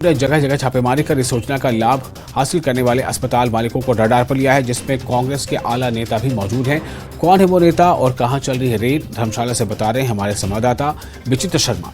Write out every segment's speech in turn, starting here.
जगह जगह छापेमारी कर इस योजना का लाभ हासिल करने वाले अस्पताल मालिकों को रडार पर लिया है, जिसमें कांग्रेस के आला नेता भी मौजूद हैं। कौन है वो नेता और कहां चल रही है रेड, धर्मशाला से बता रहे हैं हमारे संवाददाता विचित्र शर्मा।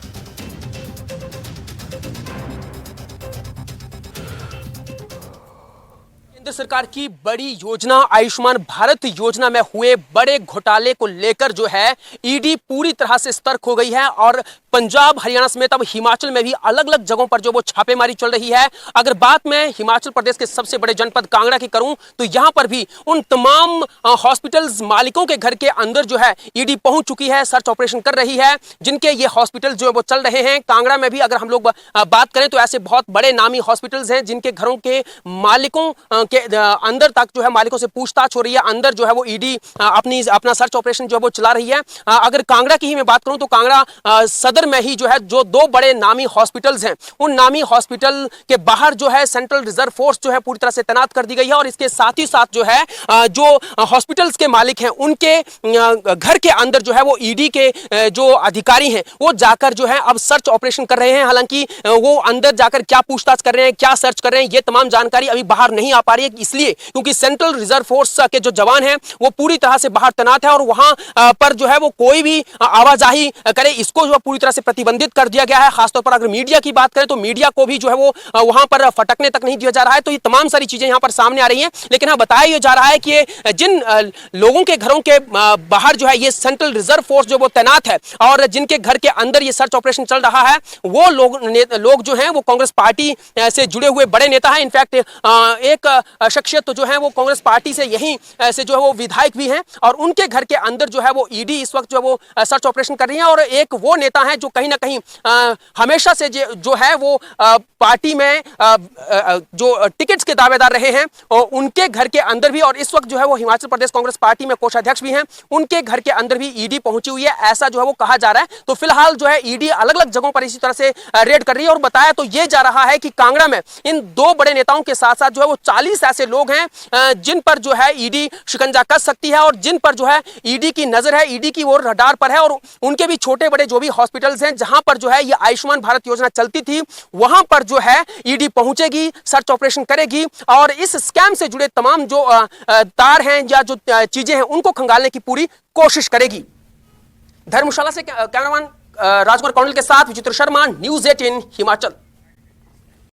केंद्र सरकार की बड़ी योजना आयुष्मान भारत योजना में हुए बड़े घोटाले को लेकर जो है ईडी पूरी तरह से सतर्क हो गई है और पंजाब हरियाणा समेत अब हिमाचल में भी अलग अलग जगहों पर जो वो छापेमारी चल रही है। अगर बात मैं हिमाचल प्रदेश के सबसे बड़े जनपद कांगड़ा की करूं तो यहां पर भी उन तमाम हॉस्पिटल्स मालिकों के घर के अंदर जो है ईडी पहुंच चुकी है, सर्च ऑपरेशन कर रही है, जिनके ये हॉस्पिटल जो है वो चल रहे हैं। कांगड़ा में भी अगर हम लोग बात करें तो ऐसे बहुत बड़े नामी हॉस्पिटल्स हैं जिनके घरों के मालिकों के अंदर तक जो है मालिकों से पूछताछ हो रही है। अंदर जो है वो ईडी अपना सर्च ऑपरेशन जो है वो चला रही है। अगर कांगड़ा की ही मैं बात करूं तो कांगड़ा सदर में ही जो है जो दो बड़े नामी हॉस्पिटल्स हैं, उन नामी हॉस्पिटल के बाहर जो है सेंट्रल रिजर्व फोर्स जो है पूरी तरह से तैनात कर दी गई है और इसके साथ ही साथ जो है जो हॉस्पिटल्स के मालिक हैं उनके घर के अंदर जो है वो ईडी के जो अधिकारी हैं वो जाकर जो है अब सर्च ऑपरेशन कर रहे हैं। हालांकि वो अंदर जाकर क्या पूछताछ कर रहे हैं, क्या सर्च कर रहे हैं, ये तमाम जानकारी अभी बाहर नहीं आ पा रही है, इसलिए क्योंकि सेंट्रल रिजर्व फोर्स के जो जवान हैं वो पूरी तरह से बाहर तैनात है और वहां पर जो है वो कोई भी आवाजाही करे इसको जो पूरी तरह से प्रतिबंधित कर दिया गया है। खासतौर पर अगर मीडिया की बात करें तो मीडिया को भी जो है वो वहां पर फटकने तक नहीं दिया जा रहा है। तो ये तमाम सारी चीजें यहां पर सामने आ रही हैं, लेकिन हाँ बताया ये जा रहा है कि जिन लोगों के घरों के बाहर जो है ये सेंट्रल रिजर्व फोर्स जो वो तैनात है और जिनके घर के अंदर ये सर्च ऑपरेशन चल रहा है वो लोग जो हैं वो कांग्रेस पार्टी से जुड़े हुए बड़े नेता हैं। इनफैक्ट एक शख्सियत जो है वो कांग्रेस पार्टी से यहीं से जो है वो विधायक भी हैं और उनके घर के अंदर जो है वो ईडी इस वक्त जो है वो सर्च ऑपरेशन कर रही है। और एक वो नेता है जो कहीं ना कहीं हमेशा से जो है वो पार्टी में जो टिकट्स के दावेदार रहे हैं और उनके घर के अंदर भी, और इस वक्त जो है वो हिमाचल प्रदेश कांग्रेस पार्टी में कोषाध्यक्ष भी हैं, उनके घर के अंदर भी ईडी पहुंची हुई है, ऐसा जो है वो कहा जा रहा है। तो फिलहाल जो है ईडी अलग अलग जगहों पर इसी तरह से रेड कर रही है और बताया तो ये जा रहा है कि कांगड़ा में इन दो बड़े नेताओं के साथ साथ जो है वो 40 ऐसे लोग हैं जिन पर जो है ईडी शिकंजा कस सकती है और जिन पर जो है ईडी की नजर है, ईडी की ओर रडार पर है। और उनके भी छोटे बड़े जो भी हॉस्पिटल्स हैं जहां पर जो है ये आयुष्मान भारत योजना चलती थी वहां पर जो है ईडी पहुंचेगी, सर्च ऑपरेशन करेगी और इस स्कैम से जुड़े तमाम जो तार हैं या जो चीजें हैं उनको खंगालने की पूरी कोशिश करेगी। धर्मशाला से कैमरामैन राजकुमार कौंडल के साथ विचित्र शर्मा, न्यूज़ 18 हिमाचल।